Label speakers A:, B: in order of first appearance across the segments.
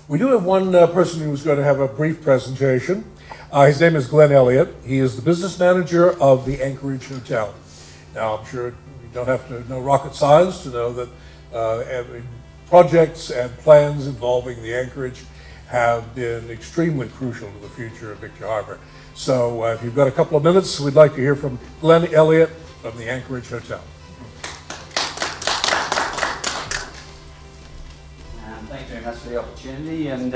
A: We do have one person who's going to have a brief presentation. His name is Glenn Elliott. He is the business manager of the Anchorage Hotel. Now, I'm sure you don't have to know rocket science to know that projects and plans involving the Anchorage have been extremely crucial to the future of Victor Harbor. So if you've got a couple of minutes, we'd like to hear from Glenn Elliott from the Anchorage Hotel.
B: Thanks very much for the opportunity, and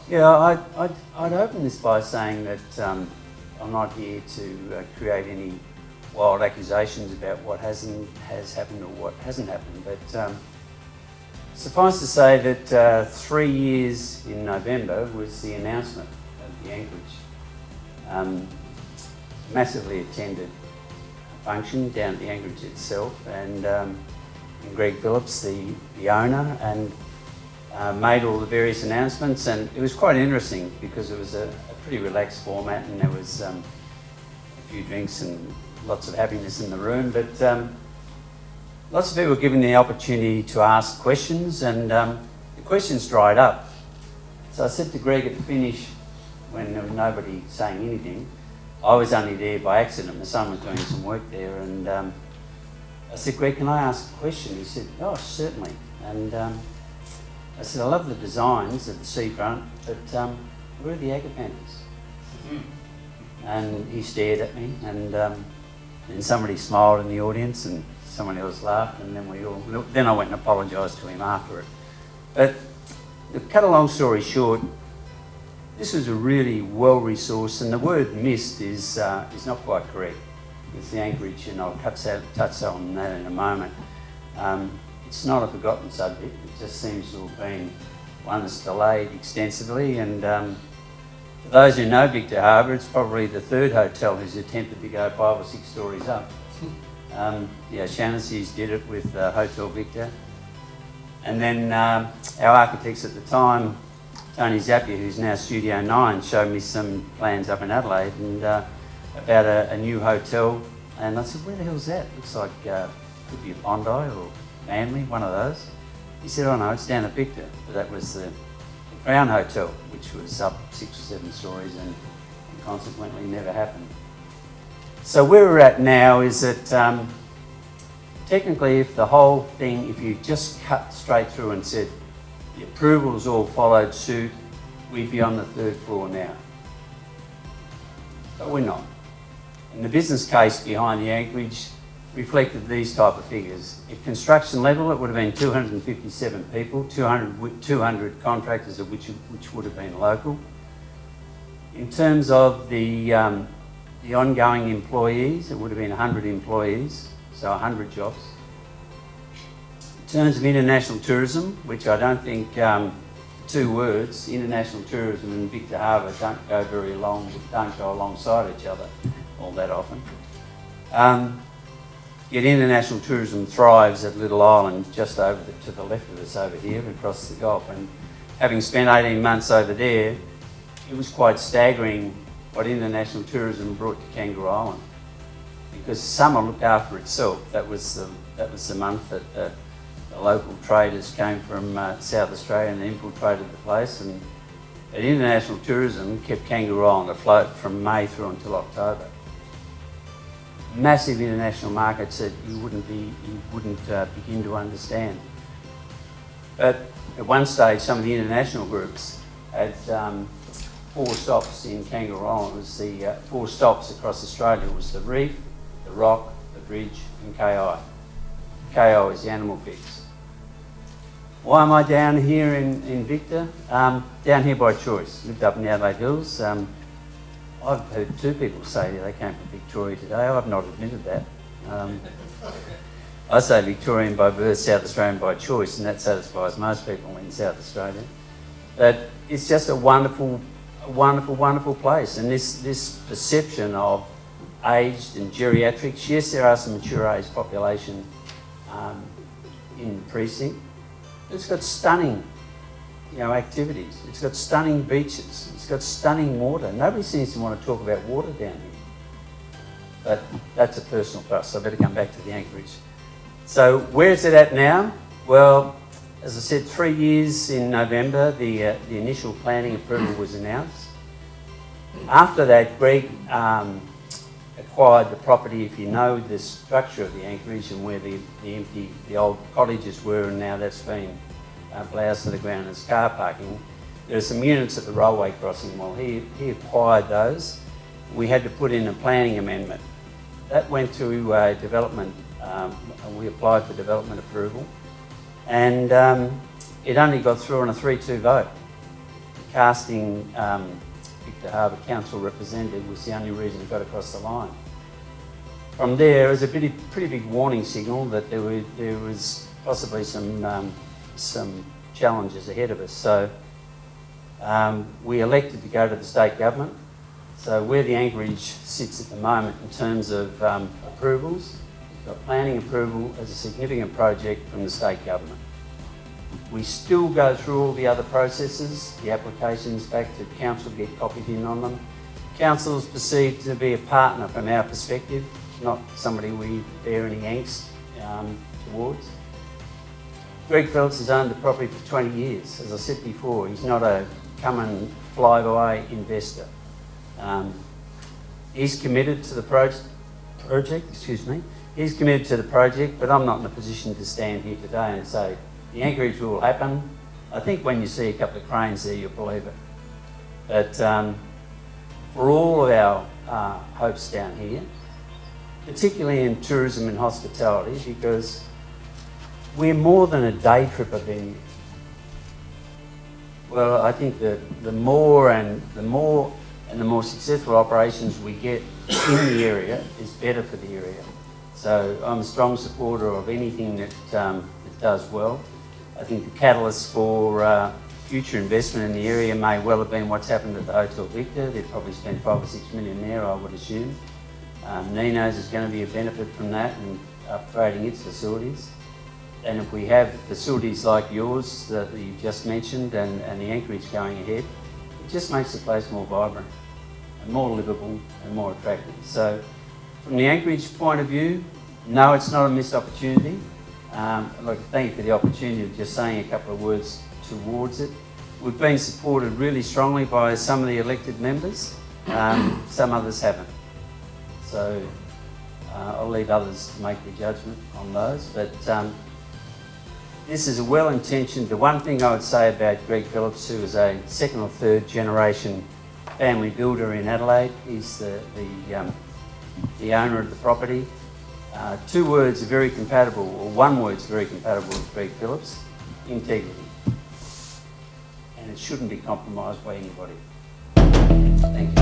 B: I'd open this by saying that I'm not here to create any wild accusations about what has happened or what hasn't happened, but suffice to say that 3 years in November was the announcement of the Anchorage. Massively attended function down at the Anchorage itself, and Greg Phillips, the owner, and made all the various announcements, and it was quite interesting because it was a pretty relaxed format, and there was a few drinks and lots of happiness in the room, but lots of people were given the opportunity to ask questions, and the questions dried up. So I said to Greg at the finish, when there was nobody saying anything, I was only there by accident. My son was doing some work there, and I said, Greg, can I ask a question? He said, oh, certainly. And I said, I love the designs of the seafront, but where are the agapanthers? And he stared at me, and then somebody smiled in the audience, and someone else laughed, and then I went and apologised to him after it. But to cut a long story short, this was a really well-resourced, and the word missed is not quite correct. It's the Anchorage, and I'll touch on that in a moment. It's not a forgotten subject. It just seems to have been one that's delayed extensively. And for those who know Victor Harbor, it's probably the third hotel who's attempted to go 5 or 6 stories up. Shannonsy's did it with Hotel Victor. And then our architects at the time, Tony Zappia, who's now Studio 9, showed me some plans up in Adelaide and about a new hotel. And I said, where the hell's that? Looks like could be a Bondi or Manly, one of those. He said, oh no, it's down at Victor. But that was the Crown Hotel, which was up 6 or 7 stories and consequently never happened. So where we're at now is that technically if the whole thing, if you just cut straight through and said the approvals all followed suit, we'd be on the 3rd floor now. But we're not. And the business case behind the Anchorage reflected these type of figures. At construction level, it would have been 257 people, 200 contractors, of which would have been local. In terms of the ongoing employees, it would have been 100 employees, so 100 jobs. In terms of international tourism, which I don't think 2 words, international tourism and Victor Harbor don't go alongside each other all that often. Yet international tourism thrives at Little Island, just over to the left of us over here, across the Gulf. And having spent 18 months over there, it was quite staggering what international tourism brought to Kangaroo Island. Because summer looked after itself. That was the month that the local traders came from South Australia and infiltrated the place. And international tourism kept Kangaroo Island afloat from May through until October. Massive international markets that you wouldn't begin to understand. But at one stage, some of the international groups had 4 stops in Kangaroo Island. It was the 4 stops across Australia. It was the Reef, the Rock, the Bridge, and KI. KI is the animal fix. Why am I down here in Victor? Down here by choice. Lived up in the Adelaide Hills. I've heard 2 people say they came from Victoria today. I've not admitted that. I say Victorian by birth, South Australian by choice, and that satisfies most people in South Australia. But it's just a wonderful, wonderful place. And this perception of aged and geriatrics, yes, there are some mature age population in the precinct. It's got stunning activities. It's got stunning beaches. It's got stunning water. Nobody seems to want to talk about water down here. But that's a personal plus, so I better come back to the Anchorage. So where is it at now? Well, As I said, 3 years in November, the initial planning approval was announced. After that, Greg acquired the property. If you know the structure of the Anchorage and where the old cottages were, and now that's been bloused to the ground as car parking, there are some units at the railway crossing. Well, he acquired those. We had to put in a planning amendment. That went to development, and we applied for development approval. And it only got through on a 3-2 vote. Casting Victor Harbour Council representative was the only reason it got across the line. From there, it was a pretty big warning signal that there was possibly some challenges ahead of us. So we elected to go to the state government. So where the Anchorage sits at the moment in terms of approvals, we've got planning approval as a significant project from the state government. We still go through all the other processes, the applications back to council, get copied in on them. Council is perceived to be a partner from our perspective, not somebody we bear any angst towards. Greg Phillips has owned the property for 20 years. As I said before, he's not a come and fly by investor. He's committed to the project, He's committed to the project, but I'm not in a position to stand here today and say, the Anchorage will happen. I think when you see a couple of cranes there, you'll believe it. But for all of our hopes down here, particularly in tourism and hospitality, because we're more than a day tripper venue. Well, I think that the more successful operations we get in the area is better for the area. So I'm a strong supporter of anything that does well. I think the catalyst for future investment in the area may well have been what's happened at the Hotel Victor. They've probably spent 5 or 6 million there, I would assume. Nino's is going to be a benefit from that and upgrading its facilities. And if we have facilities like yours that you just mentioned and the Anchorage going ahead, it just makes the place more vibrant and more livable and more attractive. So from the Anchorage point of view, no, it's not a missed opportunity. I'd like to thank you for the opportunity of just saying a couple of words towards it. We've been supported really strongly by some of the elected members, some others haven't. So I'll leave others to make the judgment on those. But this is a well-intentioned, the one thing I would say about Greg Phillips, who is a 2nd or 3rd generation family builder in Adelaide, he's the owner of the property. 2 words are very compatible, or 1 word's very compatible with Greg Phillips: integrity. And it shouldn't be compromised by anybody. Thank you.